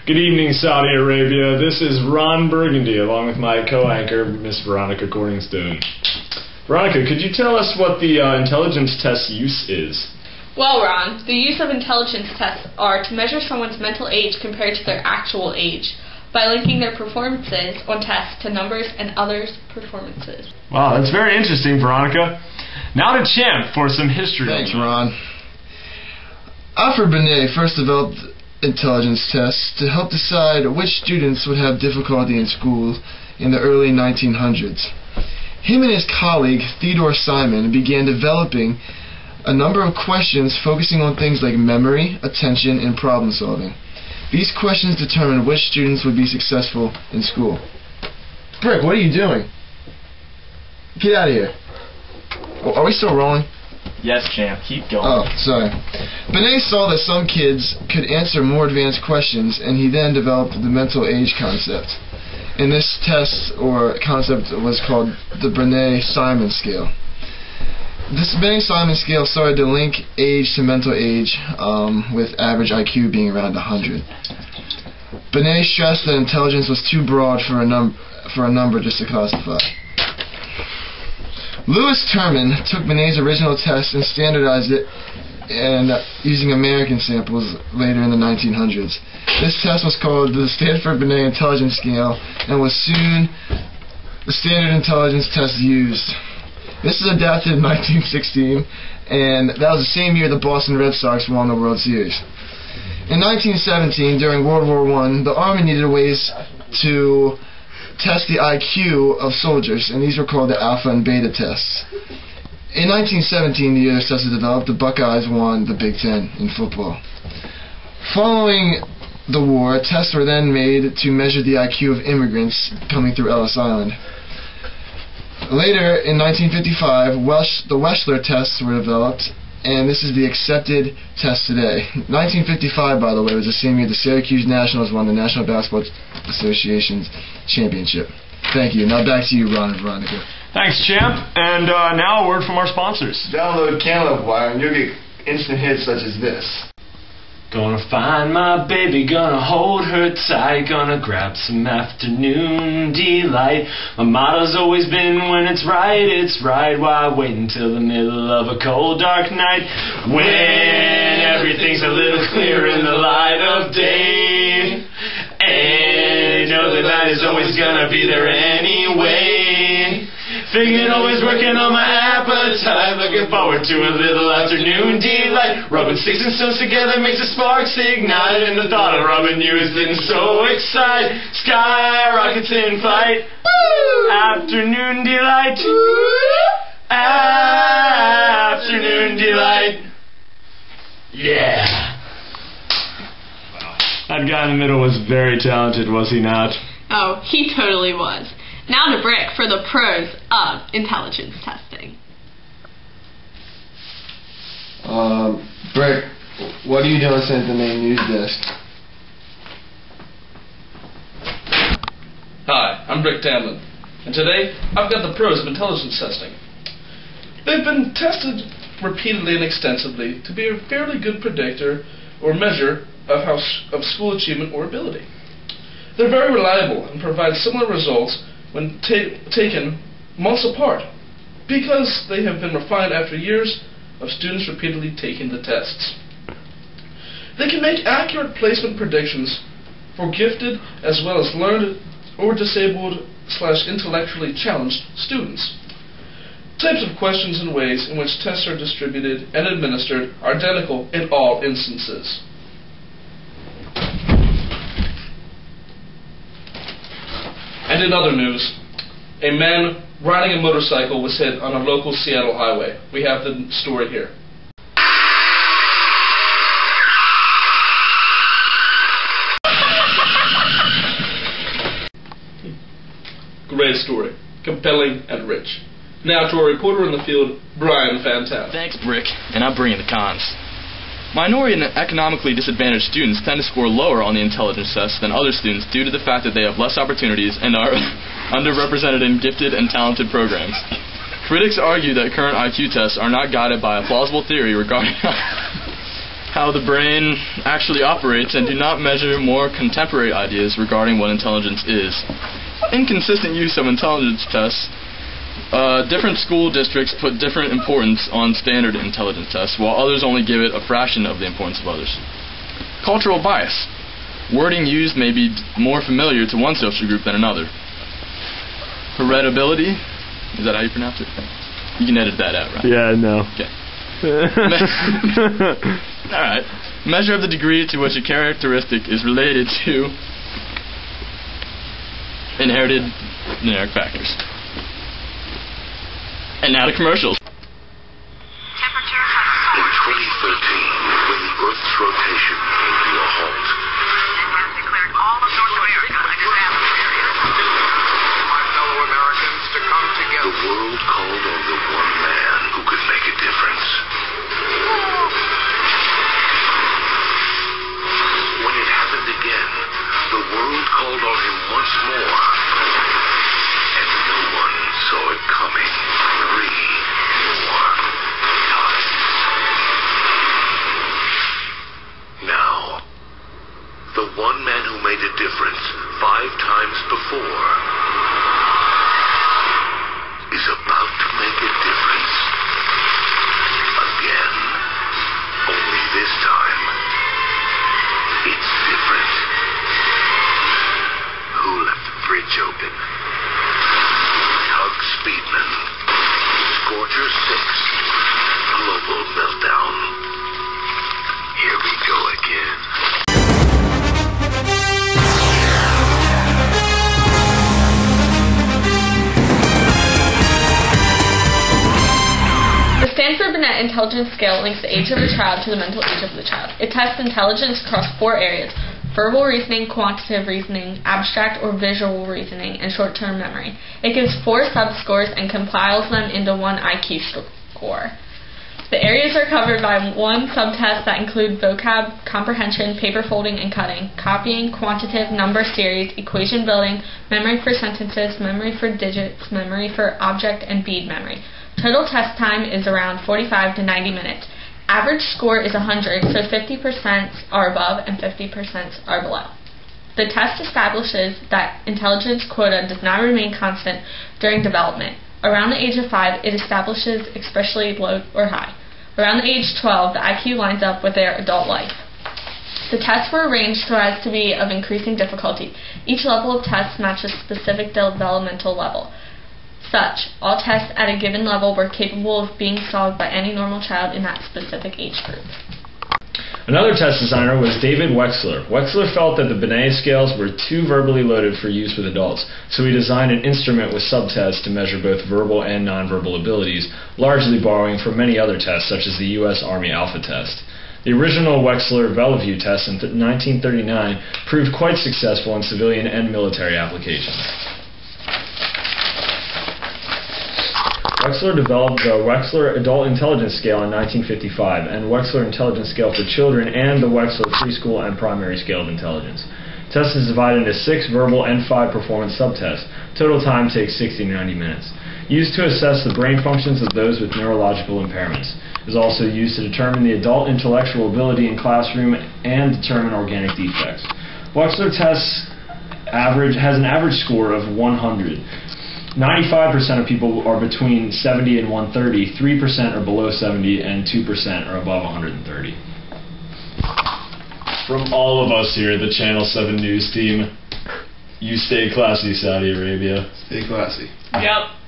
Good evening, Saudi Arabia. This is Ron Burgundy, along with my co-anchor, Miss Veronica Corningstone. Veronica, could you tell us what the intelligence test use is? Well, Ron, the use of intelligence tests are to measure someone's mental age compared to their actual age by linking their performances on tests to numbers and others' performances. Wow, that's very interesting, Veronica. Now to Champ for some history. Thanks, Ron. Alfred Binet first developed intelligence tests to help decide which students would have difficulty in school in the early 1900s. Him and his colleague, Theodore Simon, began developing a number of questions focusing on things like memory, attention, and problem solving. These questions determined which students would be successful in school. Brick, what are you doing? Get out of here. Are we still rolling? Yes, Champ. Keep going. Oh, sorry. Binet saw that some kids could answer more advanced questions, and he then developed the mental age concept. And this test or concept was called the Binet-Simon scale. This Binet-Simon scale started to link age to mental age, with average IQ being around 100. Binet stressed that intelligence was too broad for a number just to classify. Louis Terman took Binet's original test and standardized it using American samples later in the 1900s. This test was called the Stanford-Binet Intelligence Scale and was soon the standard intelligence test used. This was adapted in 1916, and that was the same year the Boston Red Sox won the World Series. In 1917, during World War I, the Army needed ways to test the IQ of soldiers, and these were called the alpha and beta tests. In 1917, the year this test was developed, the Buckeyes won the Big Ten in football. Following the war, tests were then made to measure the IQ of immigrants coming through Ellis Island. Later, in 1955, the Wechsler tests were developed, and this is the accepted test today. 1955, by the way, was the same year the Syracuse Nationals won the National Basketball Association's championship. Thank you. Now back to you, Ron and Veronica. Thanks, Champ. And now a word from our sponsors. Download Cantaloupe Wire and you'll get instant hits such as this. Gonna find my baby, gonna hold her tight, gonna grab some afternoon delight. My motto's always been when it's right, why wait until the middle of a cold dark night? When everything's a little clearer in the light of day, and you know the night is always gonna be there anyway. Figured always working on my appetite, looking forward to a little afternoon delight. Rubbing sticks and stones together makes the sparks ignite, and the thought of rubbing you is getting so excited. Skyrockets in flight. Woo! Afternoon delight. Woo! Afternoon delight. Yeah. Wow. That guy in the middle was very talented, was he not? Oh, he totally was. Now to Brick for the pros of intelligence testing. Brick, what are you doing sitting at the main news desk? Hi, I'm Brick Tamlin, and today I've got the pros of intelligence testing. They've been tested repeatedly and extensively to be a fairly good predictor or measure of school achievement or ability. They're very reliable and provide similar results when taken months apart, because they have been refined after years of students repeatedly taking the tests. They can make accurate placement predictions for gifted as well as learned or disabled / intellectually challenged students. Types of questions and ways in which tests are distributed and administered are identical in all instances. And in other news, a man riding a motorcycle was hit on a local Seattle highway. We have the story here. Great story. Compelling and rich. Now to our reporter in the field, Brian Fantana. Thanks, Brick. And I'm bringing the cons. Minority and economically disadvantaged students tend to score lower on the intelligence test than other students due to the fact that they have less opportunities and are underrepresented in gifted and talented programs. Critics argue that current IQ tests are not guided by a plausible theory regarding how the brain actually operates and do not measure more contemporary ideas regarding what intelligence is. Inconsistent use of intelligence tests. Different school districts put different importance on standard intelligence tests, while others only give it a fraction of the importance of others. Cultural bias. Wording used may be more familiar to one social group than another. Heritability. Is that how you pronounce it? You can edit that out, right? Yeah, no. Okay. Alright. Measure of the degree to which a characteristic is related to inherited numeric factors. And now to commercials. In 2013, when the Earth's rotation came to a halt, declared all of North America a disaster area. My fellow Americans to come together. the world called on the one man who could make a difference. When it happened again, the world called on him once more, and no one saw it coming 3 more times. Now, the one man who made a difference 5 times before is about to make a difference again. Only this time, it's different. Who left the fridge open? Tug Speedman. Scorcher 6. Global meltdown. Here we go again. The Stanford-Binet Intelligence Scale links the age of a child to the mental age of the child. It tests intelligence across 4 areas: verbal reasoning, quantitative reasoning, abstract or visual reasoning, and short-term memory. It gives 4 subscores and compiles them into 1 IQ score. The areas are covered by 1 subtest that include vocab, comprehension, paper folding and cutting, copying, quantitative, number series, equation building, memory for sentences, memory for digits, memory for object, and bead memory. Total test time is around 45 to 90 minutes. Average score is 100, so 50% are above and 50% are below. The test establishes that intelligence quota does not remain constant during development. Around the age of 5, it establishes especially low or high. Around the age 12, the IQ lines up with their adult life. The tests were arranged so as to be of increasing difficulty. Each level of tests matches a specific developmental level. Such, all tests at a given level were capable of being solved by any normal child in that specific age group. Another test designer was David Wechsler. Wechsler felt that the Binet scales were too verbally loaded for use with adults, so he designed an instrument with subtests to measure both verbal and nonverbal abilities, largely borrowing from many other tests, such as the U.S. Army Alpha test. The original Wechsler-Bellevue test in 1939 proved quite successful in civilian and military applications. Wechsler developed the Wechsler Adult Intelligence Scale in 1955, and Wechsler Intelligence Scale for Children, and the Wechsler Preschool and Primary Scale of Intelligence. The test is divided into 6 verbal and 5 performance subtests. Total time takes 60 to 90 minutes. Used to assess the brain functions of those with neurological impairments. It is also used to determine the adult intellectual ability in classroom and determine organic defects. Wechsler tests has an average score of 100. 95% of people are between 70 and 130, 3% are below 70, and 2% are above 130. From all of us here at the Channel 7 News team, you stay classy, Saudi Arabia. Stay classy. Yep.